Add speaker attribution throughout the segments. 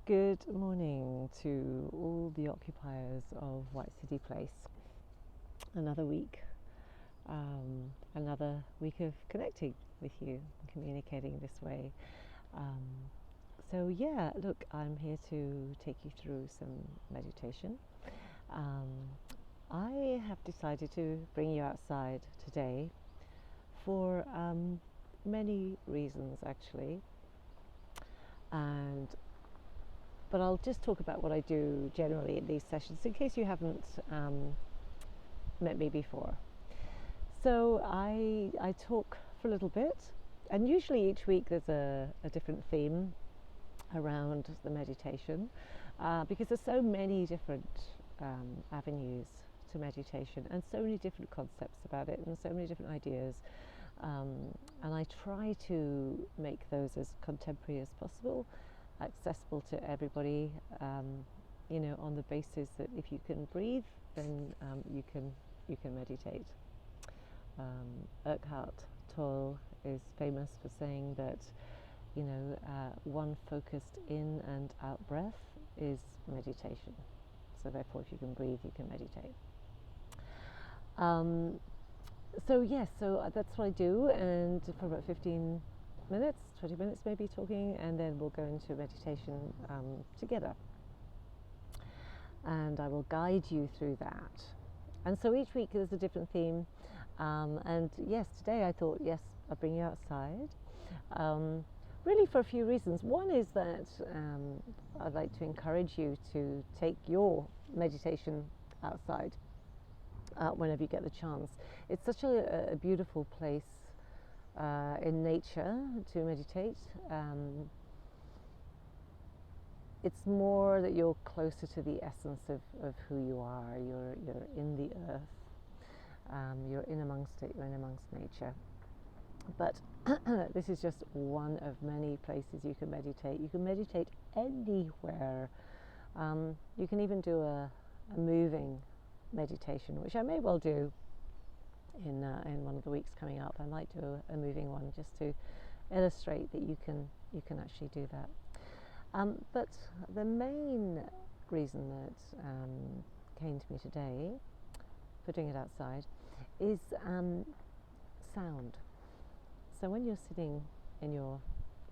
Speaker 1: Good morning to all the occupiers of White City Place. Another week, another week of connecting with you, communicating this way. Look, I'm here to take you through some meditation. I have decided to bring you outside today for many reasons, actually. But I'll just talk about what I do generally in these sessions in case you haven't met me before. So I talk for a little bit, and usually each week there's a different theme around the meditation because there's so many different avenues to meditation and so many different concepts about it and so many different ideas. And I try to make those as contemporary as possible, accessible to everybody, on the basis that if you can breathe, then you can meditate. Eckhart Tolle is famous for saying that one focused in and out breath is meditation. So therefore, if you can breathe, you can meditate. So that's what I do, and for about 15 minutes, 20 minutes maybe talking, and then we'll go into meditation together. And I will guide you through that. And so each week there's a different theme. And yes, today I thought, I'll bring you outside. Really for a few reasons. One is that I'd like to encourage you to take your meditation outside whenever you get the chance. It's such a beautiful place in nature to meditate. It's more that you're closer to the essence of who you are. You're in the earth. You're in amongst it. You're in amongst nature. But this is just one of many places you can meditate. You can meditate anywhere. You can even do a moving meditation, which I may well do in one of the weeks coming up. I might do a moving one just to illustrate that you can actually do that. But the main reason that came to me today for doing it outside is sound. So when you're sitting in your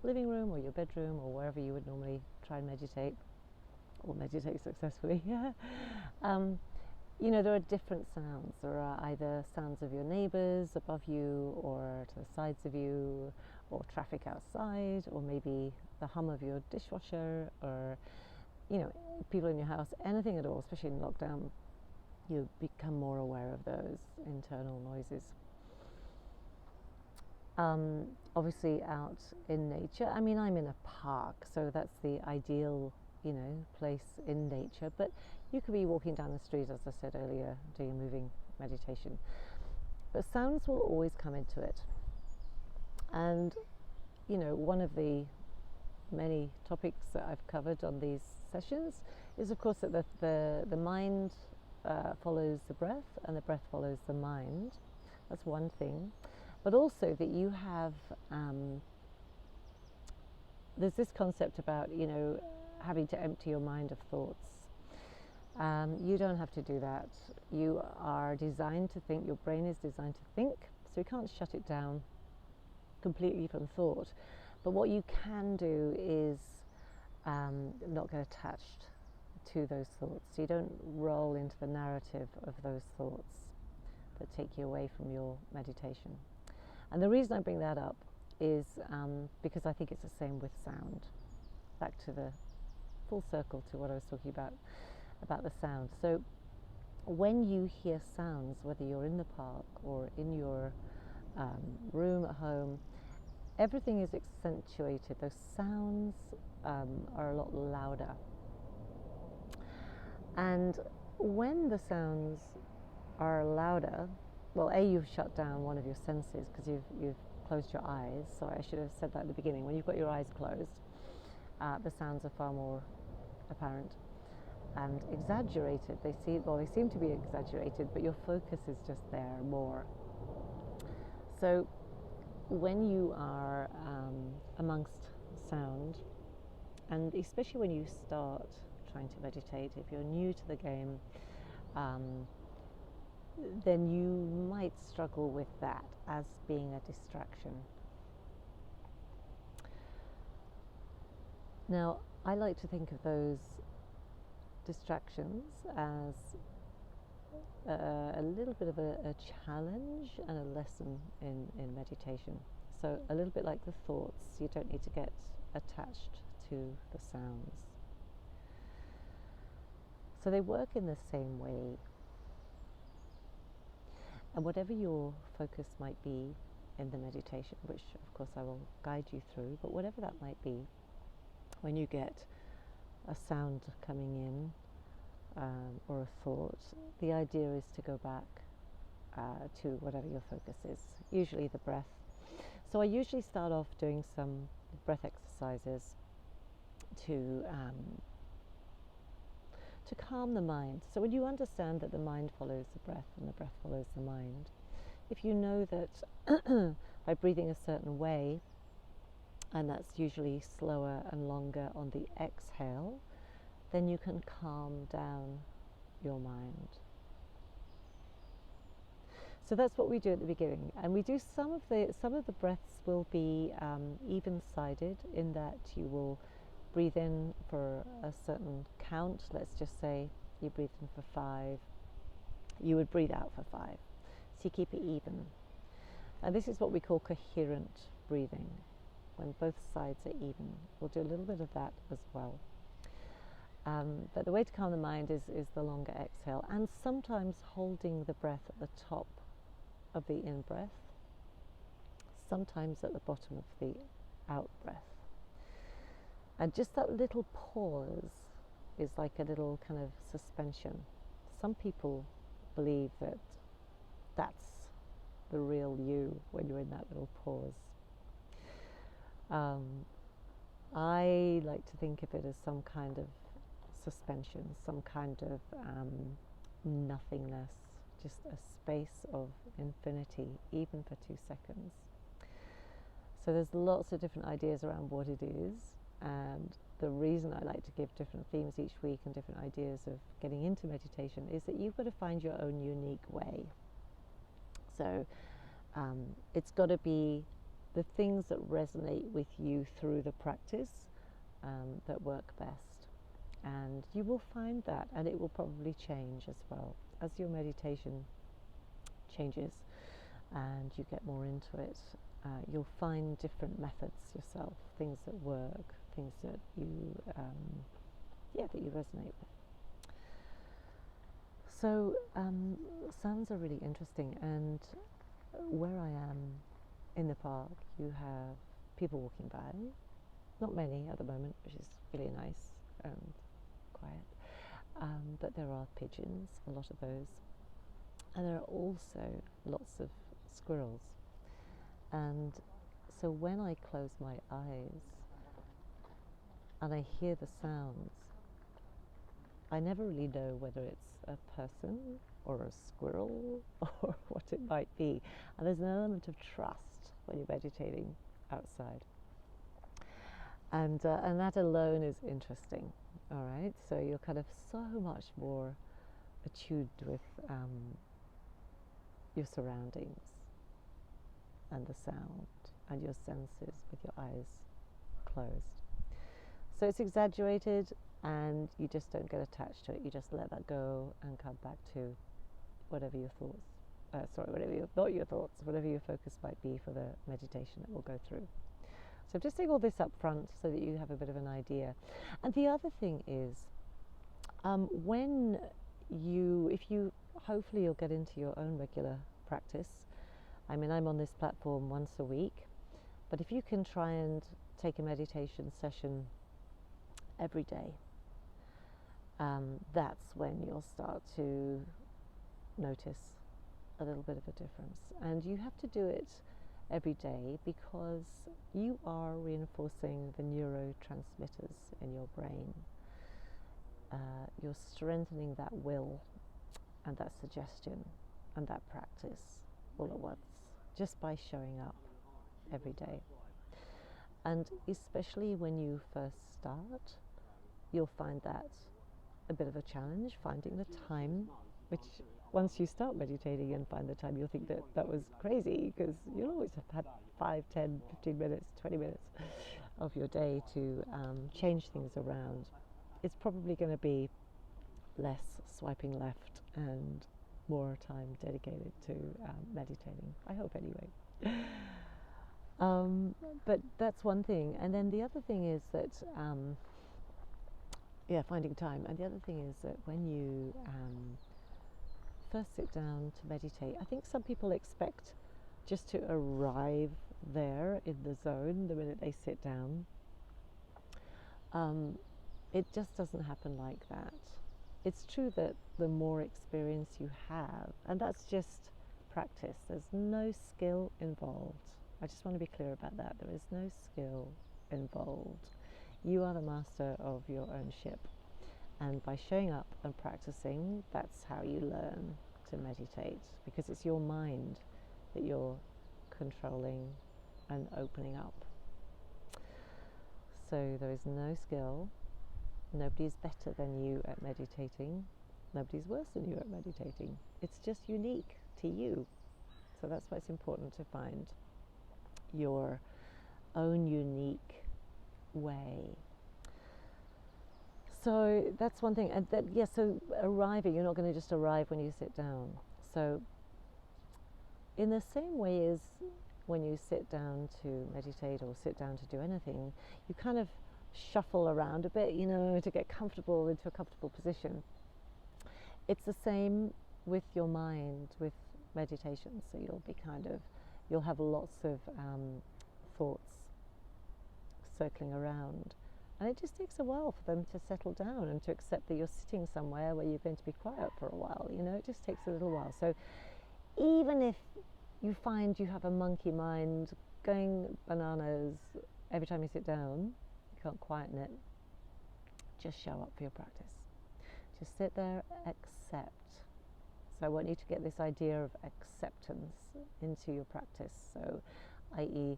Speaker 1: living room or your bedroom or wherever you would normally try and meditate or meditate successfully, there are different sounds. There are either sounds of your neighbours above you or to the sides of you, or traffic outside, or maybe the hum of your dishwasher, or people in your house, anything at all. Especially in lockdown, you become more aware of those internal noises. Obviously out in nature. I'm in a park, so that's the ideal place in nature, but you could be walking down the street, as I said earlier, doing a moving meditation. But sounds will always come into it. And one of the many topics that I've covered on these sessions is, of course, that the mind follows the breath and the breath follows the mind. That's one thing. But also that you have there's this concept about having to empty your mind of thoughts. You don't have to do that. You are designed to think. Your brain is designed to think, so you can't shut it down completely from thought. But what you can do is not get attached to those thoughts. So you don't roll into the narrative of those thoughts that take you away from your meditation. And the reason I bring that up is because I think it's the same with sound. Back to the full circle to what I was talking about the sound. So when you hear sounds, whether you're in the park or in your room at home, everything is accentuated. Those sounds are a lot louder. And when the sounds are louder, well, you've shut down one of your senses because you've closed your eyes. Sorry, I should have said that at the beginning. When you've got your eyes closed, the sounds are far more apparent and exaggerated. They seem to be exaggerated, but your focus is just there more. So when you are amongst sound, And especially when you start trying to meditate, if you're new to the game, then you might struggle with that as being a distraction. Now, I like to think of those distractions as a little bit of a challenge and a lesson in meditation. So a little bit like the thoughts, you don't need to get attached to the sounds. So they work in the same way. And whatever your focus might be in the meditation, which of course I will guide you through, but whatever that might be, when you get a sound coming in or a thought, the idea is to go back to whatever your focus is, usually the breath. So I usually start off doing some breath exercises to calm the mind. So when you understand that the mind follows the breath and the breath follows the mind, if you know that by breathing a certain way, and that's usually slower and longer on the exhale, then you can calm down your mind. So that's what we do at the beginning, and we do some of the breaths will be even-sided, in that you will breathe in for a certain count. Let's just say you breathe in for 5, you would breathe out for 5. So you keep it even. And this is what we call coherent breathing, when both sides are even. We'll do a little bit of that as well. But the way to calm the mind is the longer exhale, and sometimes holding the breath at the top of the in-breath, sometimes at the bottom of the out-breath. And just that little pause is like a little kind of suspension. Some people believe that that's the real you when you're in that little pause. I like to think of it as some kind of suspension, some kind of nothingness, just a space of infinity, even for 2 seconds. So there's lots of different ideas around what it is, and the reason I like to give different themes each week and different ideas of getting into meditation is that you've got to find your own unique way. So it's got to be the things that resonate with you through the practice that work best. And you will find that, and it will probably change as well. As your meditation changes and you get more into it, you'll find different methods yourself, things that work, things that you resonate with. So sounds are really interesting, and where I am in the park, you have people walking by. Not many at the moment, which is really nice and quiet. But there are pigeons, a lot of those. And there are also lots of squirrels. And so when I close my eyes and I hear the sounds, I never really know whether it's a person or a squirrel or what it might be. And there's an element of trust when you're meditating outside. And that alone is interesting, all right? So you're kind of so much more attuned with your surroundings and the sound and your senses with your eyes closed. So it's exaggerated, and you just don't get attached to it. You just let that go and come back to whatever your thoughts, not your thoughts, whatever your focus might be for the meditation that we'll go through. So I'm just saying all this up front so that you have a bit of an idea. And the other thing is, hopefully you'll get into your own regular practice. I mean, I'm on this platform once a week, but if you can try and take a meditation session every day, that's when you'll start to notice a little bit of a difference. And you have to do it every day because you are reinforcing the neurotransmitters in your brain. You're strengthening that will and that suggestion and that practice all at once, just by showing up every day. And especially when you first start, you'll find that a bit of a challenge, finding the time, which once you start meditating and find the time, you'll think that that was crazy, because you'll always have had 5, 10, 15 minutes, 20 minutes of your day to change things around. It's probably going to be less swiping left and more time dedicated to meditating. I hope, anyway. But that's one thing. And then the other thing is that, finding time. And the other thing is that when you first sit down to meditate, I think some people expect just to arrive there in the zone the minute they sit down. It just doesn't happen like that. It's true that the more experience you have, and that's just practice, there's no skill involved. I just want to be clear about that. There is no skill involved. You are the master of your own ship. And by showing up and practicing, that's how you learn to meditate, because it's your mind that you're controlling and opening up. So there is no skill. Nobody's better than you at meditating. Nobody's worse than you at meditating. It's just unique to you. So that's why it's important to find your own unique way. So that's one thing. And so arriving, you're not going to just arrive when you sit down. So in the same way as when you sit down to meditate or sit down to do anything, you kind of shuffle around a bit, to get comfortable into a comfortable position. It's the same with your mind, with meditation. So you'll have lots of thoughts circling around. And it just takes a while for them to settle down and to accept that you're sitting somewhere where you're going to be quiet for a while. It just takes a little while. So even if you find you have a monkey mind going bananas every time you sit down, you can't quieten it, just show up for your practice. Just sit there, accept. So I want you to get this idea of acceptance into your practice. So, i.e.,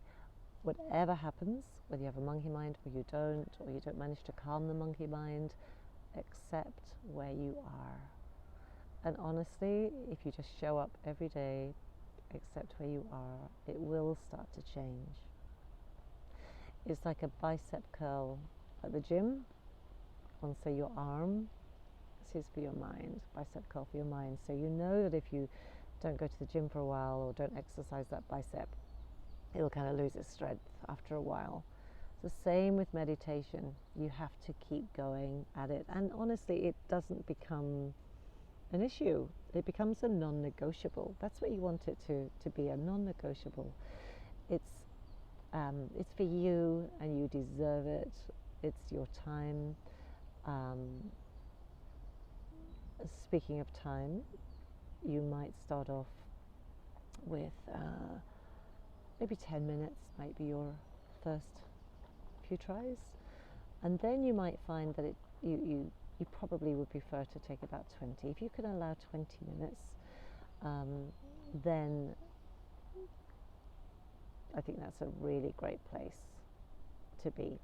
Speaker 1: whatever happens, whether you have a monkey mind or you don't manage to calm the monkey mind, accept where you are. And honestly, if you just show up every day, accept where you are, it will start to change. It's like a bicep curl at the gym on, say, your arm. This is for your mind, bicep curl for your mind. So you know that if you don't go to the gym for a while or don't exercise that bicep, it'll kind of lose its strength after a while. It's the same with meditation. You have to keep going at it. And honestly, it doesn't become an issue. It becomes a non-negotiable. That's what you want it to be, a non-negotiable. It's for you, and you deserve it. It's your time. Speaking of time, you might start off with maybe 10 minutes might be your first few tries, and then you might find that you probably would prefer to take about 20. If you can allow 20 minutes, then I think that's a really great place to be.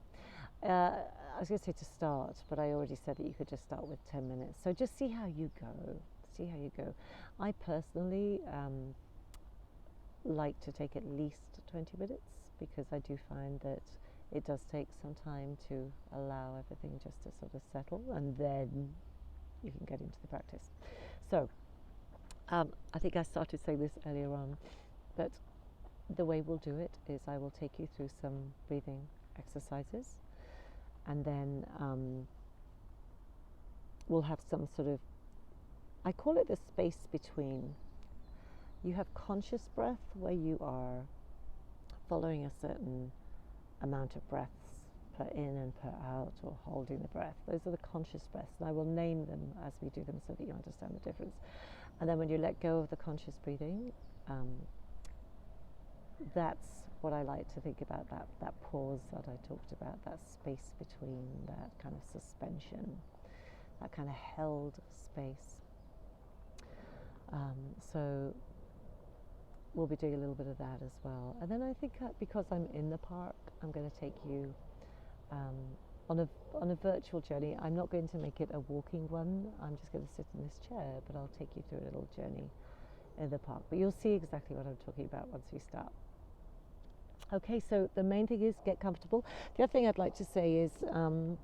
Speaker 1: I was going to say to start, but I already said that you could just start with 10 minutes. So just see how you go. I personally like to take at least 20 minutes, because I do find that it does take some time to allow everything just to sort of settle, and then you can get into the practice. So I think I started saying this earlier on, but the way we'll do it is I will take you through some breathing exercises, and then we'll have some sort of, I call it the space between. You have conscious breath, where you are following a certain amount of breaths per in and per out, or holding the breath. Those are the conscious breaths, and I will name them as we do them so that you understand the difference. And then when you let go of the conscious breathing, that's what I like to think about, that pause that I talked about, that space between, that kind of suspension, that kind of held space. So we'll be doing a little bit of that as well. And then I think because I'm in the park, I'm going to take you um, on a virtual journey. I'm not going to make it a walking one. I'm just going to sit in this chair, but I'll take you through a little journey in the park. But you'll see exactly what I'm talking about once we start. Okay, so the main thing is get comfortable. The other thing I'd like to say is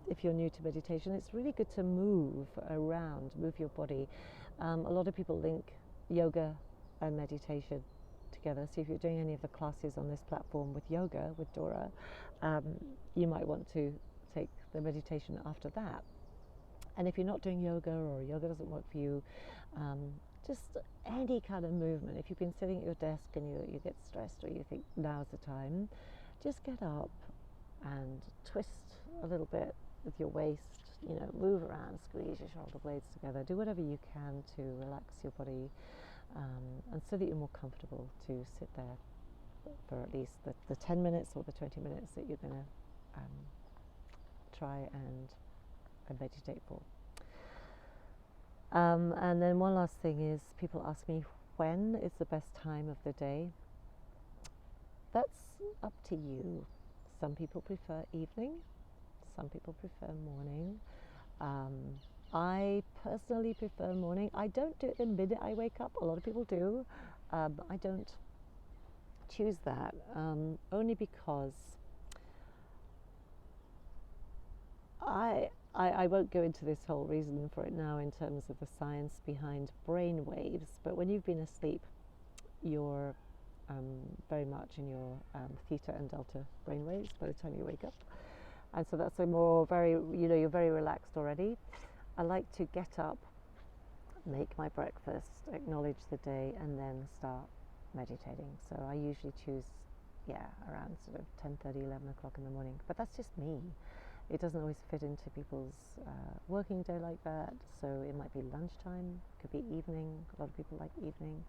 Speaker 1: if you're new to meditation, it's really good to move around, move your body. A lot of people link yoga and meditation together. So if you're doing any of the classes on this platform with yoga, with Dora, you might want to take the meditation after that. And if you're not doing yoga or yoga doesn't work for you, just any kind of movement. If you've been sitting at your desk and you get stressed or you think now's the time, just get up and twist a little bit with your waist, move around, squeeze your shoulder blades together, do whatever you can to relax your body, and so that you're more comfortable to sit there for at least the 10 minutes or the 20 minutes that you're going to try and meditate for. And then one last thing is, people ask me when is the best time of the day. That's up to you. Some people prefer evening, some people prefer morning. I personally prefer morning. I don't do it the minute I wake up. A lot of people do. I don't choose that, only because I won't go into this whole reason for it now in terms of the science behind brain waves, but when you've been asleep, you're very much in your theta and delta brain waves by the time you wake up. And so that's you're very relaxed already. I like to get up, make my breakfast, acknowledge the day, and then start meditating. So I usually choose, around sort of 10:30, 11 o'clock in the morning. But that's just me. It doesn't always fit into people's working day like that. So it might be lunchtime, it could be evening. A lot of people like evening.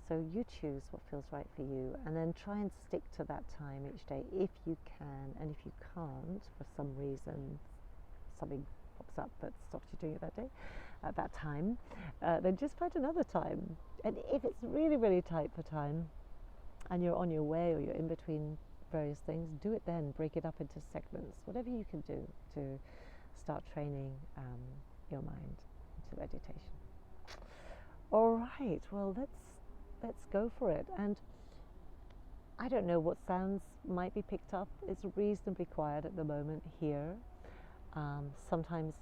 Speaker 1: So you choose what feels right for you, and then try and stick to that time each day if you can. And if you can't, for some reason, something pops up that stops you doing it that day, at that time, then just find another time. And if it's really, really tight for time, and you're on your way or you're in between various things, do it then. Break it up into segments, whatever you can do to start training your mind into meditation. All right, well, let's go for it. And I don't know what sounds might be picked up. It's reasonably quiet at the moment here. Sometimes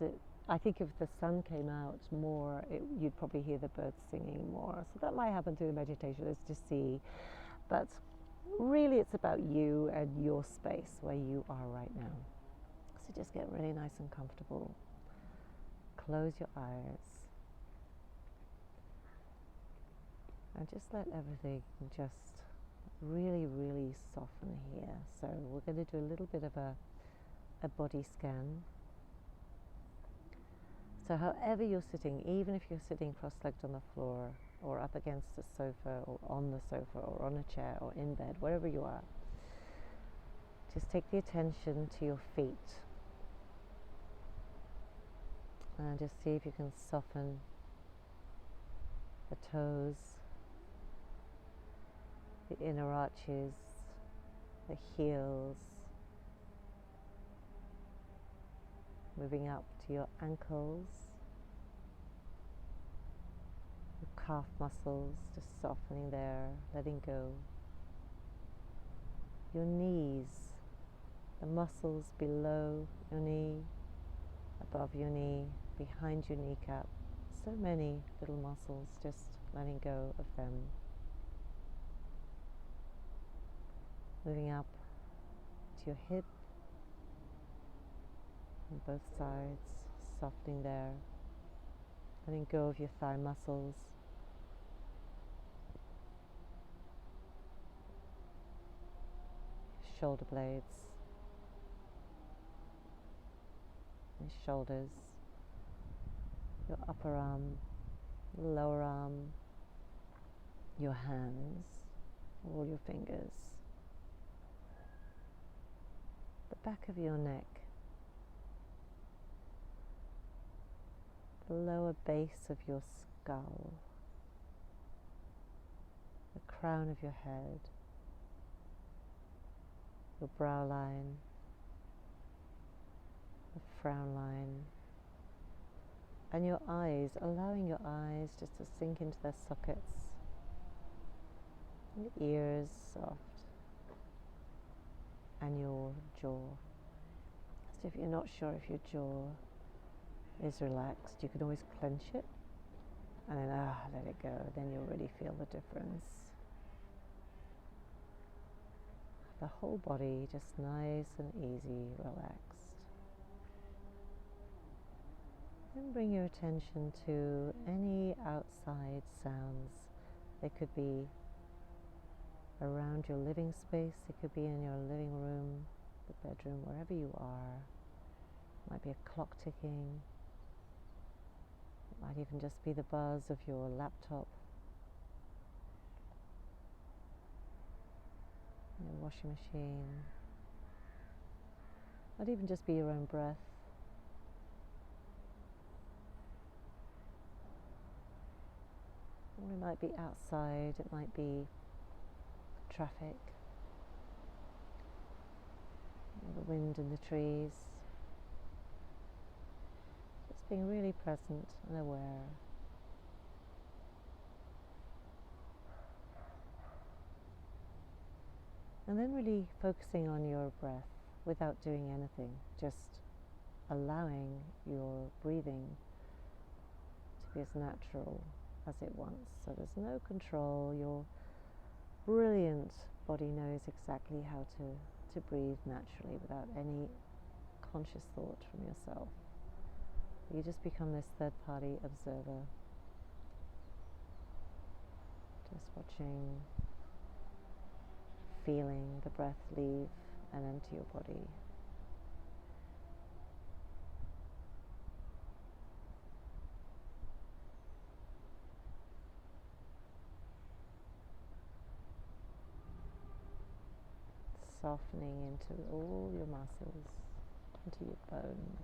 Speaker 1: I think if the sun came out more, you'd probably hear the birds singing more. So that might happen through the meditation, is to see. But really it's about you and your space where you are right now. So just get really nice and comfortable. Close your eyes. And just let everything just really, really soften here. So we're going to do a little bit of a body scan. So however you're sitting, even if you're sitting cross-legged on the floor, or up against a sofa, or on the sofa, or on a chair, or in bed, wherever you are, just take the attention to your feet. And just see if you can soften the toes, the inner arches, the heels, moving up to your ankles, your calf muscles, just softening there, letting go. Your knees, the muscles below your knee, above your knee, behind your kneecap. So many little muscles, just letting go of them. Moving up to your hip on both sides, softening there. Letting go of your thigh muscles. Your shoulder blades. Your shoulders. Your upper arm, lower arm, your hands, all your fingers. The back of your neck. The lower base of your skull, the crown of your head, your brow line, the frown line, and your eyes, allowing your eyes just to sink into their sockets, your ears soft, and your jaw. So if you're not sure if your jaw is relaxed, you can always clench it and then let it go. Then you'll really feel the difference. The whole body just nice and easy, relaxed. Then bring your attention to any outside sounds. They could be around your living space, it could be in your living room, the bedroom, wherever you are. It might be a clock ticking. It might even just be the buzz of your laptop, your washing machine. It might even just be your own breath. Or it might be outside, it might be traffic, the wind in the trees. Just being really present and aware. And then really focusing on your breath without doing anything, just allowing your breathing to be as natural as it wants. So there's no control. Your brilliant body knows exactly how to breathe naturally without any conscious thought from yourself. You just become this third-party observer, just watching, feeling the breath leave and enter your body. Softening into all your muscles, into your bones.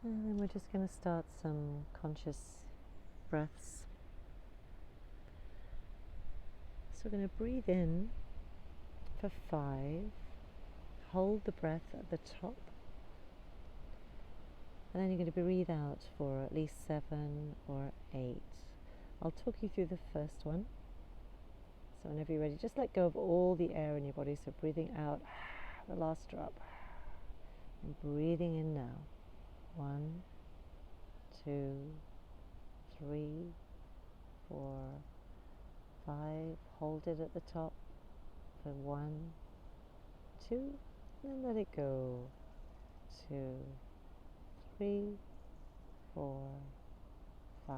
Speaker 1: And then we're just going to start some conscious breaths. So we're going to breathe in for 5, hold the breath at the top, and then you're going to breathe out for at least 7 or 8. I'll talk you through the first one. So whenever you're ready, just let go of all the air in your body. So breathing out, the last drop, and breathing in now. 1, 2, 3, 4, 5. Hold it at the top for 1, 2, and let it go. 2, 3, 4, 5,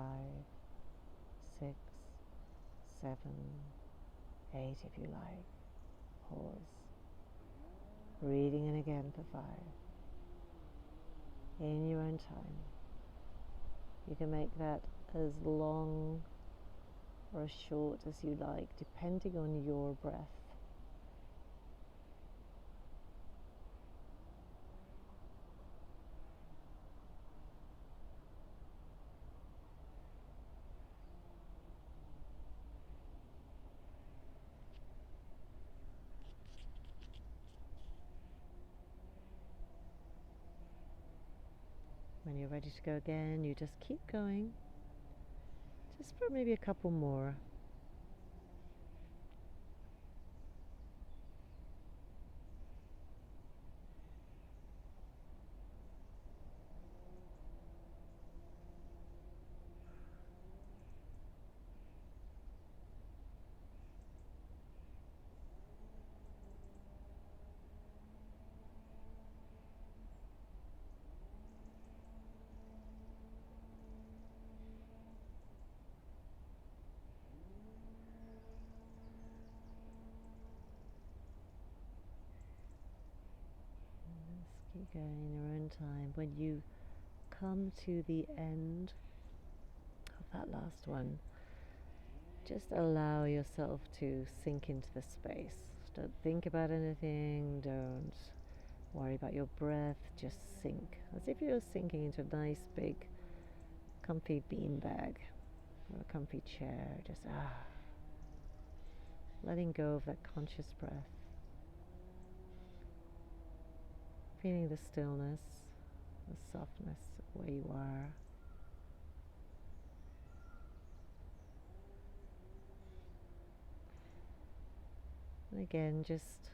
Speaker 1: 6, 7, 8 if you like. Pause. Breathing in again for 5. In your own time. You can make that as long or as short as you like, depending on your breath. When you're ready to go again, you just keep going. Just for maybe a couple more. Keep going in your own time. When you come to the end of that last one, just allow yourself to sink into the space. Don't think about anything, don't worry about your breath, just sink as if you're sinking into a nice big comfy beanbag or a comfy chair, just letting go of that conscious breath, feeling the stillness, the softness of where you are. And again, just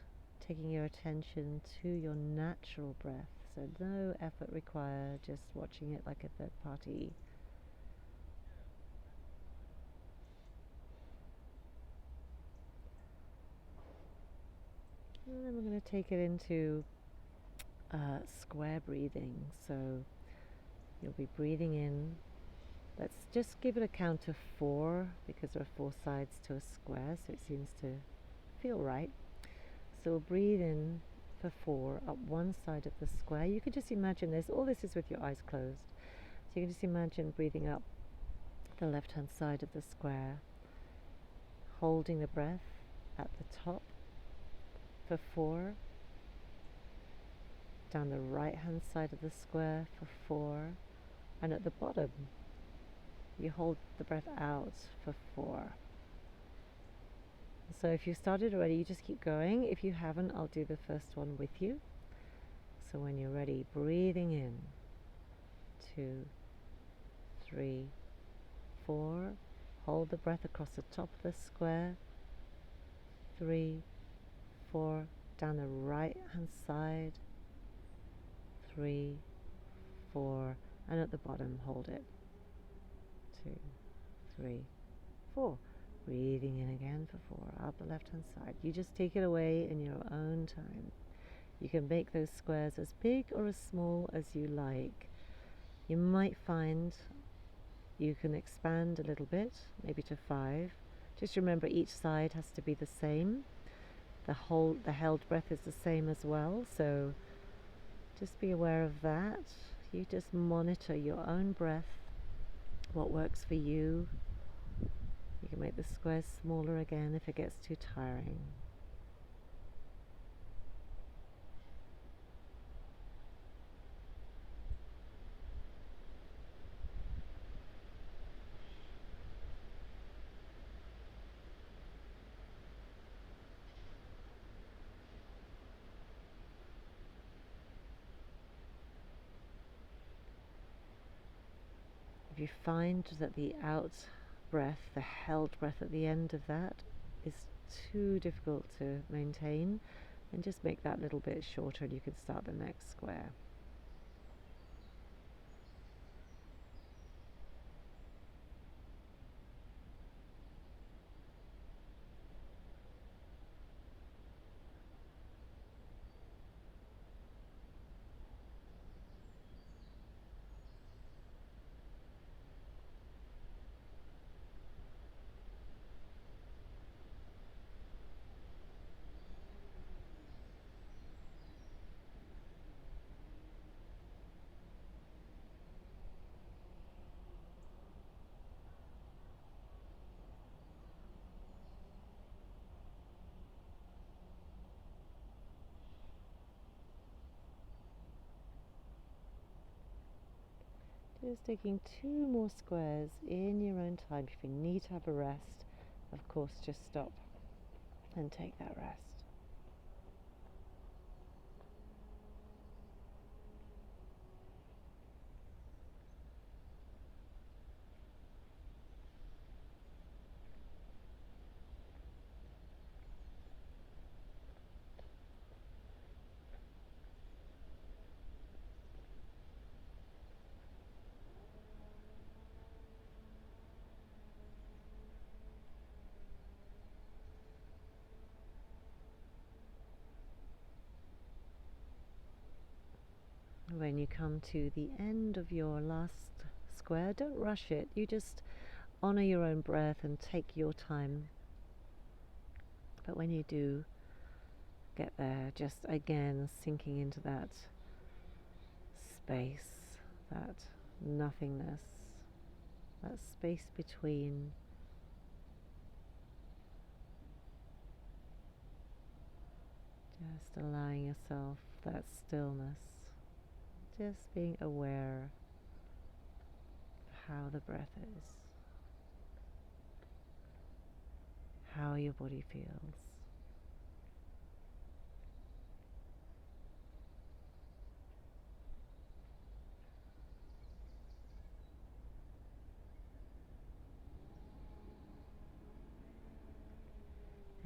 Speaker 1: taking your attention to your natural breath, so no effort required, just watching it like a third party. And then we're going to take it into square breathing. So you'll be breathing in. Let's just give it a count of 4 because there are 4 sides to a square, so it seems to feel right. So we'll breathe in for 4 up one side of the square. You can just imagine this. All this is with your eyes closed. So you can just imagine breathing up the left-hand side of the square, holding the breath at the top for 4, down the right-hand side of the square for 4, and at the bottom you hold the breath out for 4. So if you started already, you just keep going. If you haven't, I'll do the first one with you. So when you're ready, breathing in, 2, 3, 4, hold the breath across the top of the square, 3, 4, down the right hand side, 3, 4, and at the bottom hold it, 2, 3, 4. Breathing in again for 4, up the left hand side. You just take it away in your own time. You can make those squares as big or as small as you like. You might find you can expand a little bit, maybe to 5. Just remember each side has to be the same. The held breath is the same as well, so just be aware of that. You just monitor your own breath, what works for you. You can make the squares smaller again if it gets too tiring. If you find that the out breath, the held breath at the end of that, is too difficult to maintain, then just make that little bit shorter and you can start the next square. Just taking 2 more squares in your own time. If you need to have a rest, of course, just stop and take that rest. When you come to the end of your last square, don't rush it. You just honor your own breath and take your time. But when you do get there, just again sinking into that space, that nothingness, that space between. Just allowing yourself that stillness, just being aware of how the breath is, how your body feels.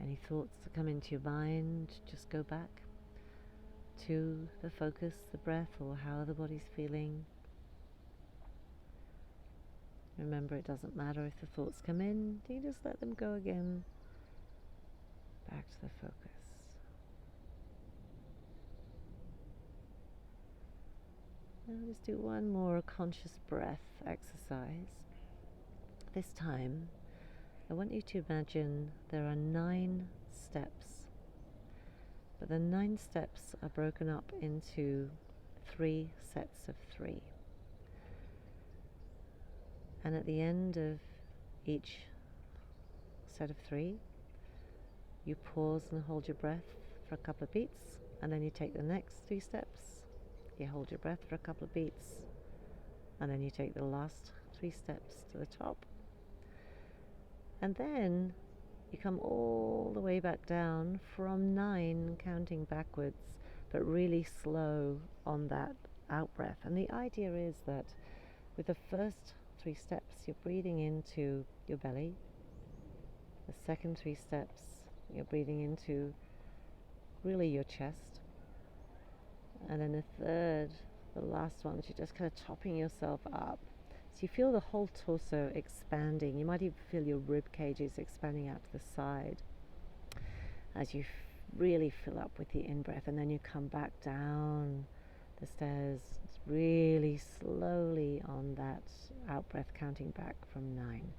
Speaker 1: Any thoughts that come into your mind, just go back to the focus, the breath, or how the body's feeling. Remember, it doesn't matter if the thoughts come in, you just let them go again. Back to the focus. Now just do one more conscious breath exercise. This time, I want you to imagine there are 9 steps, but the 9 steps are broken up into 3 sets of 3. And at the end of each set of 3, you pause and hold your breath for a couple of beats, and then you take the next 3 steps, you hold your breath for a couple of beats, and then you take the last 3 steps to the top. And then you come all the way back down from 9, counting backwards, but really slow on that out breath. And the idea is that with the first 3 steps, you're breathing into your belly. The second 3 steps, you're breathing into really your chest. And then the third, the last one, you're just kind of topping yourself up. So you feel the whole torso expanding. You might even feel your rib cages expanding out to the side as you really fill up with the in-breath, and then you come back down the stairs really slowly on that out-breath, counting back from 9.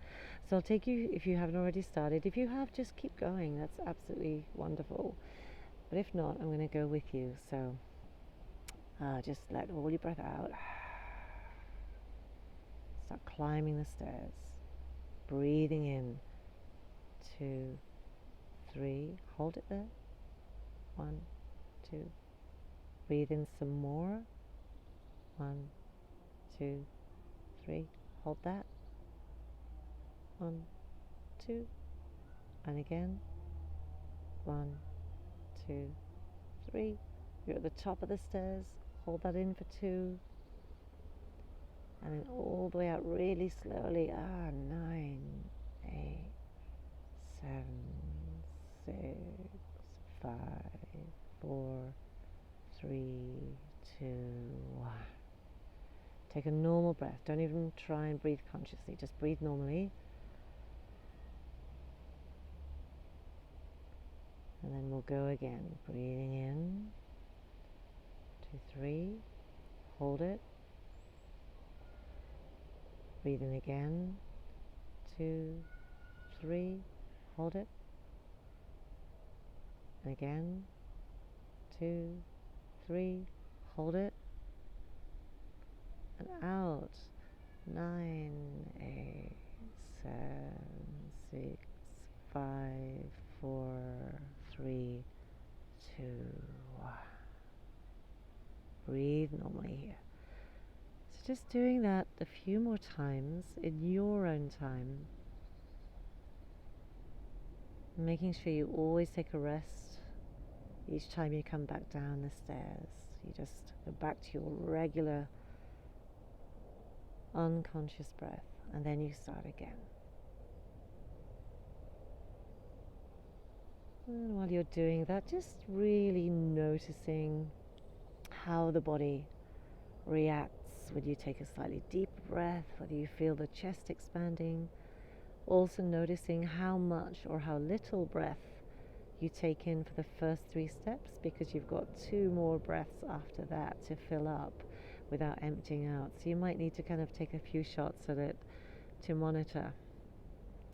Speaker 1: So I'll take you, if you haven't already started. If you have, just keep going. That's absolutely wonderful. But if not, I'm going to go with you. So just let all your breath out. Start climbing the stairs. Breathing in. 2, 3. Hold it there. 1, 2. Breathe in some more. 1, 2, 3. Hold that. 1, 2. And again. 1, 2, 3. You're at the top of the stairs. Hold that in for 2. And then all the way out really slowly. 9, 8, 7, 6, 5, 4, 3, 2, 1. Take a normal breath. Don't even try and breathe consciously. Just breathe normally. And then we'll go again. Breathing in. 2, 3. Hold it. Breathe in again. 2, 3. Hold it. And again. 2, 3. Hold it. And out. 9, 8, 7, 6, 5, 4, 3, 2, 1. Breathe normally here. So just doing that a few more times in your own time. Making sure you always take a rest each time you come back down the stairs. You just go back to your regular unconscious breath, and then you start again. And while you're doing that, just really noticing how the body reacts when you take a slightly deeper breath, whether you feel the chest expanding. Also noticing how much or how little breath you take in for the first 3 steps, because you've got 2 more breaths after that to fill up without emptying out. So you might need to kind of take a few shots at it to monitor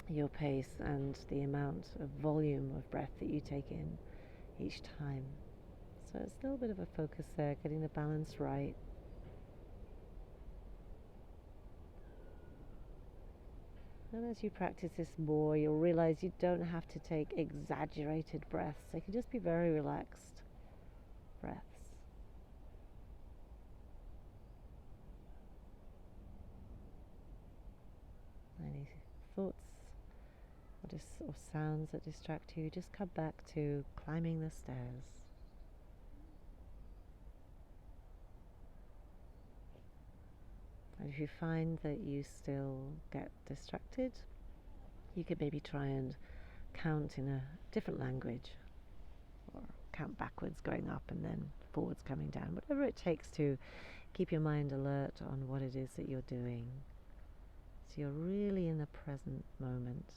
Speaker 1: your pace and the amount of volume of breath that you take in each time. So it's a little bit of a focus there, getting the balance right. And as you practice this more, you'll realize you don't have to take exaggerated breaths. They can just be very relaxed breaths. thoughts or sounds that distract you, just come back to climbing the stairs. And if you find that you still get distracted, you could maybe try and count in a different language, or count backwards going up and then forwards coming down, whatever it takes to keep your mind alert on what it is that you're doing, so you're really in the present moment.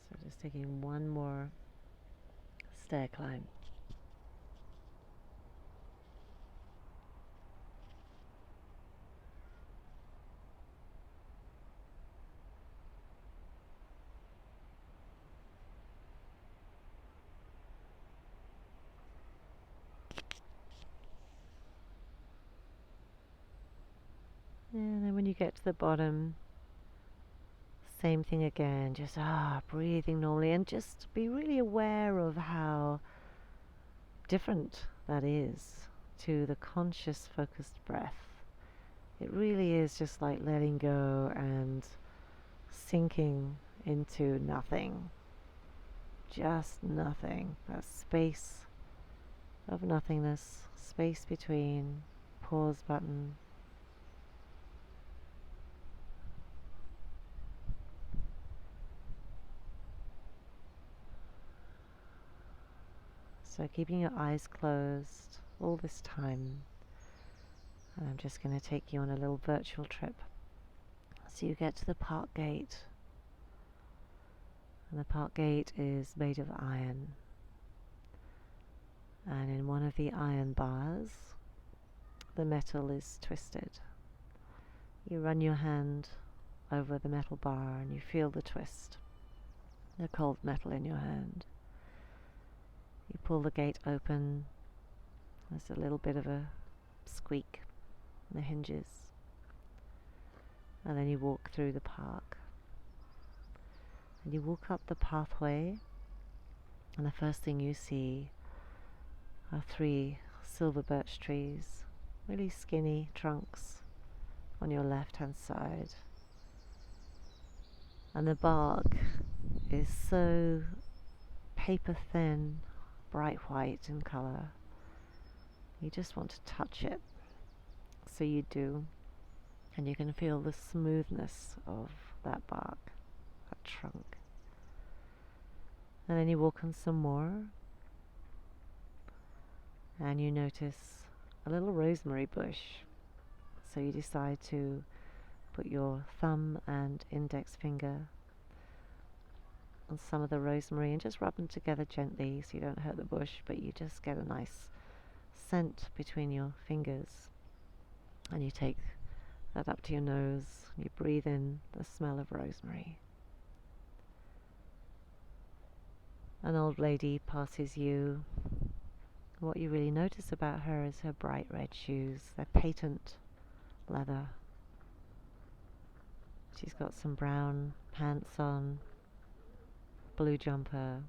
Speaker 1: So just taking one more stair climb. And then when you get to the bottom, same thing again, just breathing normally, and just be really aware of how different that is to the conscious focused breath. It really is just like letting go and sinking into nothing, just nothing, that space of nothingness, space between, pause button. So keeping your eyes closed all this time, and I'm just going to take you on a little virtual trip. So you get to the park gate, and the park gate is made of iron, and in one of the iron bars the metal is twisted. You run your hand over the metal bar and you feel the twist, the cold metal in your hand. You pull the gate open, there's a little bit of a squeak in the hinges, and then you walk through the park. And you walk up the pathway, and the first thing you see are 3 silver birch trees, really skinny trunks on your left hand side. And the bark is so paper thin, bright white in colour. You just want to touch it. So you do, and you can feel the smoothness of that bark, that trunk. And then you walk on some more, and you notice a little rosemary bush. So you decide to put your thumb and index finger on some of the rosemary and just rub them together gently so you don't hurt the bush, but you just get a nice scent between your fingers. And you take that up to your nose and you breathe in the smell of rosemary. An old lady passes you. What you really notice about her is her bright red shoes. They're patent leather. She's got some brown pants on, blue jumper,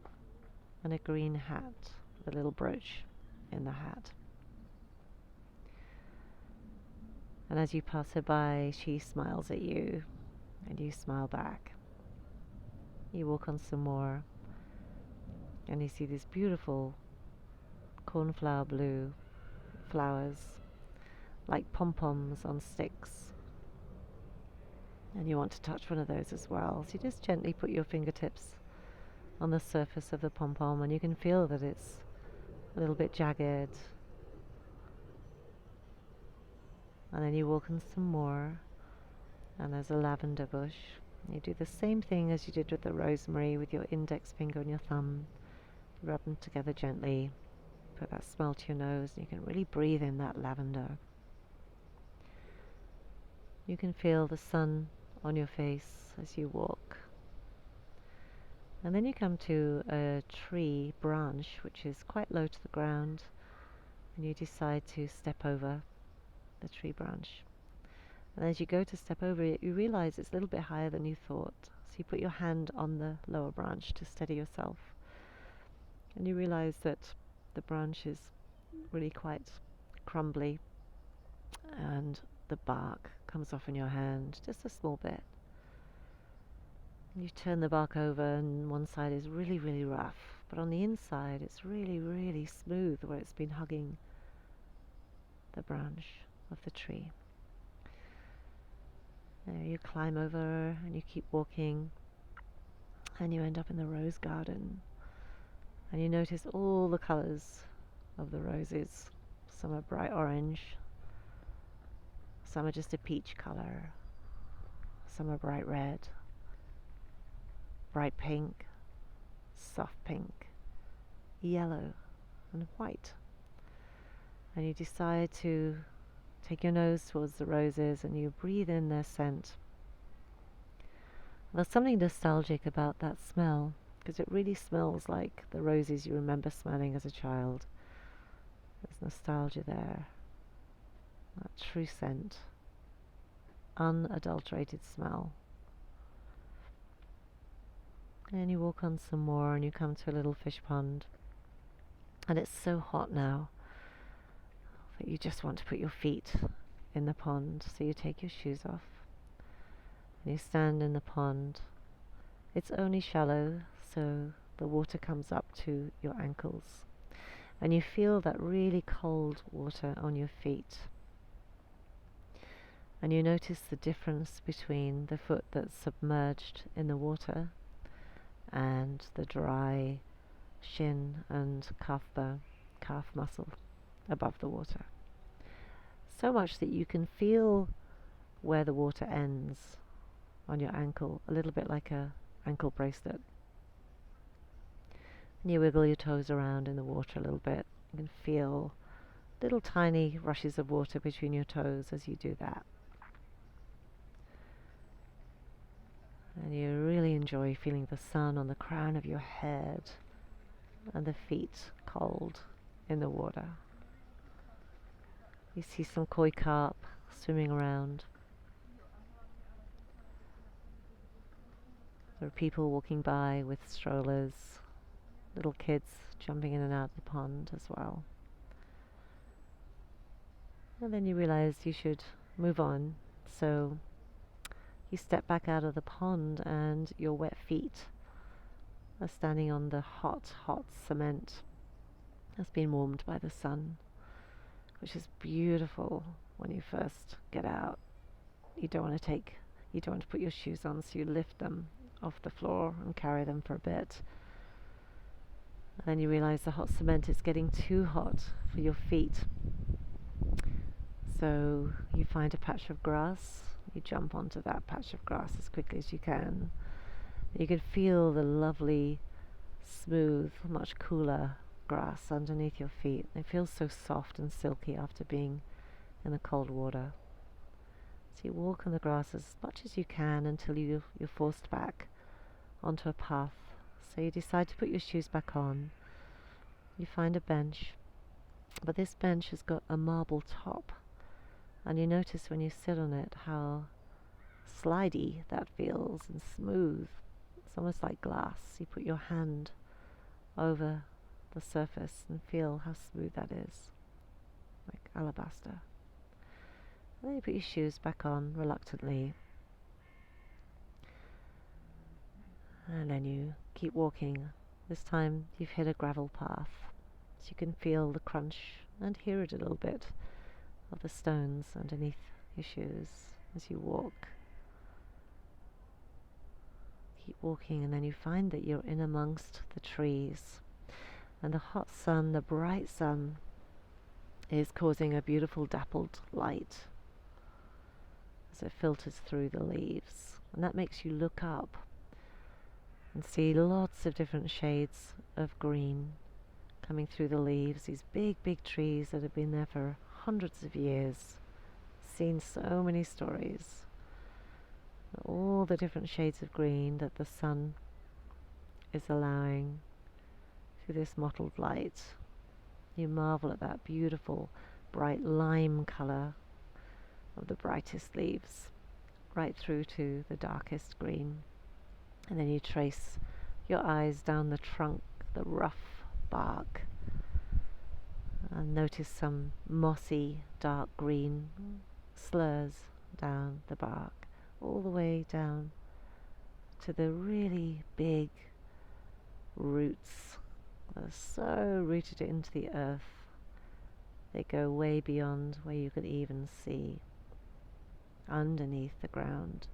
Speaker 1: and a green hat with a little brooch in the hat. And as you pass her by, she smiles at you, and you smile back. You walk on some more, and you see these beautiful cornflower blue flowers, like pom-poms on sticks. And you want to touch one of those as well. So you just gently put your fingertips on the surface of the pom-pom, and you can feel that it's a little bit jagged. And then you walk on some more, and there's a lavender bush. You do the same thing as you did with the rosemary, with your index finger and your thumb. Rub them together gently. Put that smell to your nose, and you can really breathe in that lavender. You can feel the sun on your face as you walk. And then you come to a tree branch which is quite low to the ground, and you decide to step over the tree branch. And as you go to step over it, you realize it's a little bit higher than you thought. So you put your hand on the lower branch to steady yourself, and you realize that the branch is really quite crumbly, and the bark comes off in your hand just a small bit. And you turn the bark over, and one side is really, really rough, but on the inside it's really, really smooth where it's been hugging the branch of the tree. There you climb over and you keep walking, and you end up in the rose garden, and you notice all the colors of the roses. Some are bright orange, some are just a peach color, some are bright red, bright pink, soft pink, yellow and white. And you decide to take your nose towards the roses and you breathe in their scent. There's something nostalgic about that smell, because it really smells like the roses you remember smelling as a child. There's nostalgia there, that true scent, unadulterated smell. And you walk on some more and you come to a little fish pond, and it's so hot now that you just want to put your feet in the pond. So you take your shoes off and you stand in the pond. It's only shallow, so the water comes up to your ankles, and you feel that really cold water on your feet. And you notice the difference between the foot that's submerged in the water and the dry shin and calf muscle above the water. So much that you can feel where the water ends on your ankle, a little bit like a ankle bracelet. And you wiggle your toes around in the water a little bit. You can feel little tiny rushes of water between your toes as you do that. And you really enjoy feeling the sun on the crown of your head and the feet cold in the water. You see some koi carp swimming around. There are people walking by with strollers, little kids jumping in and out of the pond as well. And then you realize you should move on, so you step back out of the pond and your wet feet are standing on the hot, hot cement that's been warmed by the sun, which is beautiful when you first get out. You don't want to put your shoes on, so you lift them off the floor and carry them for a bit. And then you realize the hot cement is getting too hot for your feet. So you find a patch of grass, you jump onto that patch of grass as quickly as you can. You can feel the lovely, smooth, much cooler grass underneath your feet. It feels so soft and silky after being in the cold water. So you walk on the grass as much as you can until you're forced back onto a path. So you decide to put your shoes back on. You find a bench, but this bench has got a marble top, and you notice when you sit on it how slidey that feels and smooth. It's almost like glass. You put your hand over the surface and feel how smooth that is, like alabaster. And then you put your shoes back on reluctantly, and then you keep walking. This time you've hit a gravel path, so you can feel the crunch and hear it a little bit of the stones underneath your shoes as you walk. Keep walking, and then you find that you're in amongst the trees, and the hot sun, the bright sun, is causing a beautiful dappled light as it filters through the leaves, and that makes you look up and see lots of different shades of green coming through the leaves. These big, big trees that have been there for hundreds of years, seen so many stories. All the different shades of green that the sun is allowing through this mottled light. You marvel at that beautiful bright lime colour of the brightest leaves, right through to the darkest green. And then you trace your eyes down the trunk, the rough bark, and notice some mossy dark green slurs down the bark, all the way down to the really big roots that are so rooted into the earth. They go way beyond where you could even see, underneath the ground.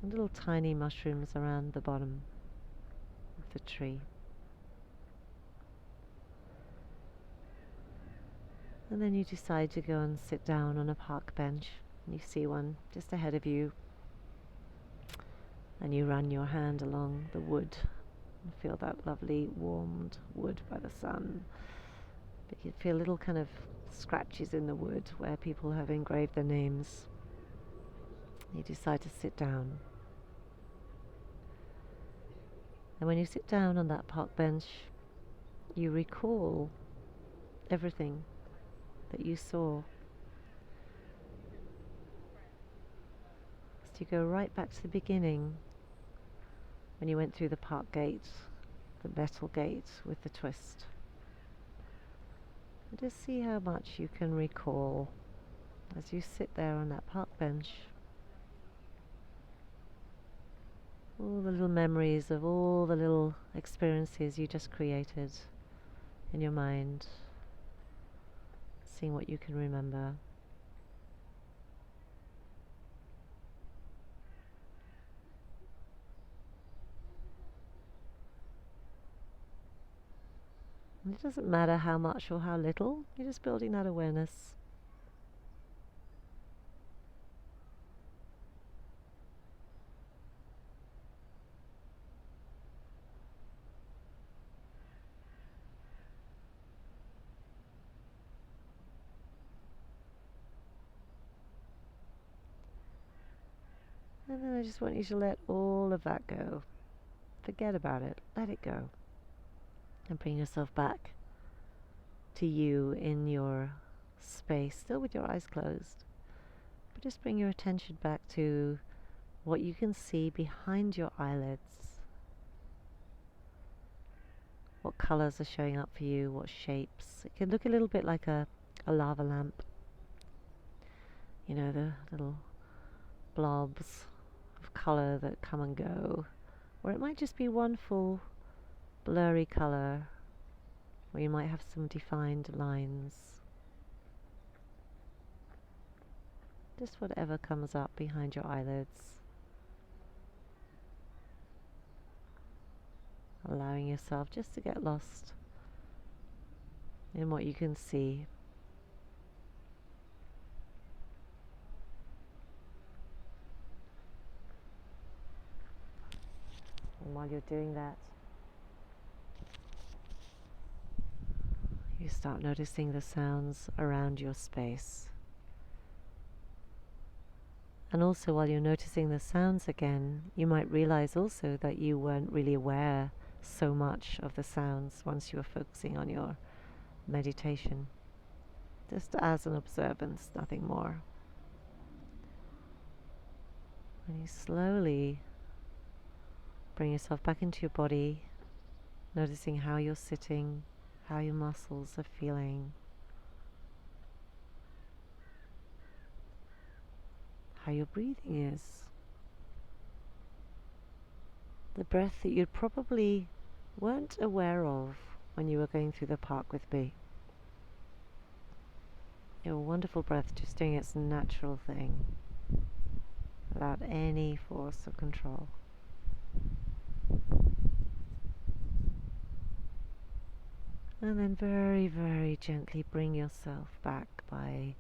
Speaker 1: And little tiny mushrooms around the bottom of the tree. And then you decide to go and sit down on a park bench. And you see one just ahead of you. And you run your hand along the wood and feel that lovely warmed wood by the sun. But you feel little kind of scratches in the wood where people have engraved their names. You decide to sit down. And when you sit down on that park bench, you recall everything that you saw. So you go right back to the beginning, when you went through the park gate, the metal gate with the twist. And just see how much you can recall as you sit there on that park bench. All the little memories of all the little experiences you just created in your mind. Seeing what you can remember. And it doesn't matter how much or how little, you're just building that awareness. And then I just want you to let all of that go. Forget about it. Let it go. And bring yourself back to you in your space, still with your eyes closed. But just bring your attention back to what you can see behind your eyelids. What colors are showing up for you, what shapes. It can look a little bit like a lava lamp. You know, the little blobs of color that come and go. Or it might just be one full blurry color, or you might have some defined lines. Just whatever comes up behind your eyelids. Allowing yourself just to get lost in what you can see. And while you're doing that, you start noticing the sounds around your space. And also, while you're noticing the sounds again, you might realize also that you weren't really aware so much of the sounds once you were focusing on your meditation. Just as an observance, nothing more. And you slowly bring yourself back into your body, noticing how you're sitting, how your muscles are feeling, how your breathing is. The breath that you probably weren't aware of when you were going through the park with me. Your wonderful breath just doing its natural thing without any force or control. And then very, very gently bring yourself back by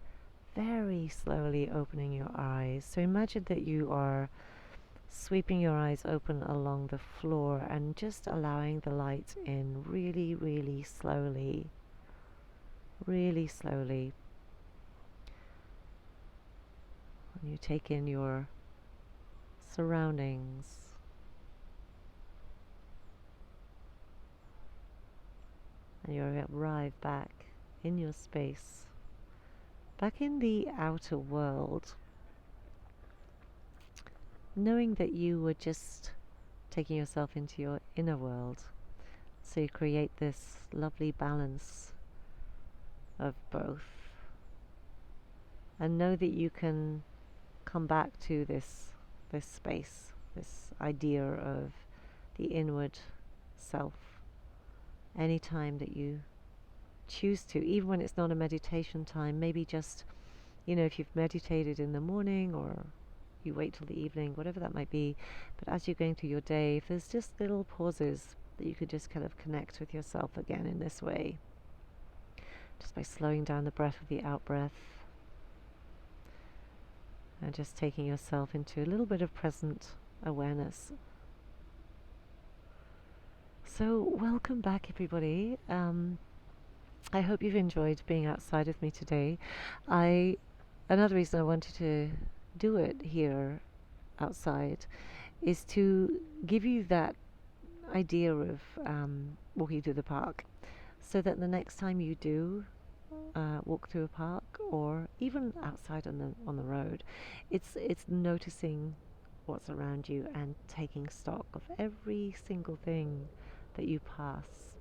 Speaker 1: very slowly opening your eyes. So imagine that you are sweeping your eyes open along the floor and just allowing the light in really, really slowly. Really slowly. And you take in your surroundings. And you arrive back in your space, back in the outer world, knowing that you were just taking yourself into your inner world. So you create this lovely balance of both. And know that you can come back to this space, this idea of the inward self, anytime that you choose to, even when it's not a meditation time. Maybe just, if you've meditated in the morning, or you wait till the evening, whatever that might be, but as you're going through your day, if there's just little pauses that you could just kind of connect with yourself again in this way, just by slowing down the breath with the out breath, and just taking yourself into a little bit of present awareness. So welcome back, everybody. I hope you've enjoyed being outside with me today. Another reason I wanted to do it here outside is to give you that idea of walking through the park, so that the next time you do walk through a park, or even outside on the road, it's noticing what's around you and taking stock of every single thing that you pass,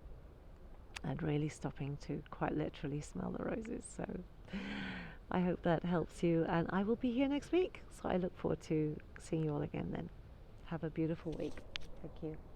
Speaker 1: and really stopping to quite literally smell the roses. So I hope that helps you, and I will be here next week, so I look forward to seeing you all again then. Have a beautiful week. Thank you.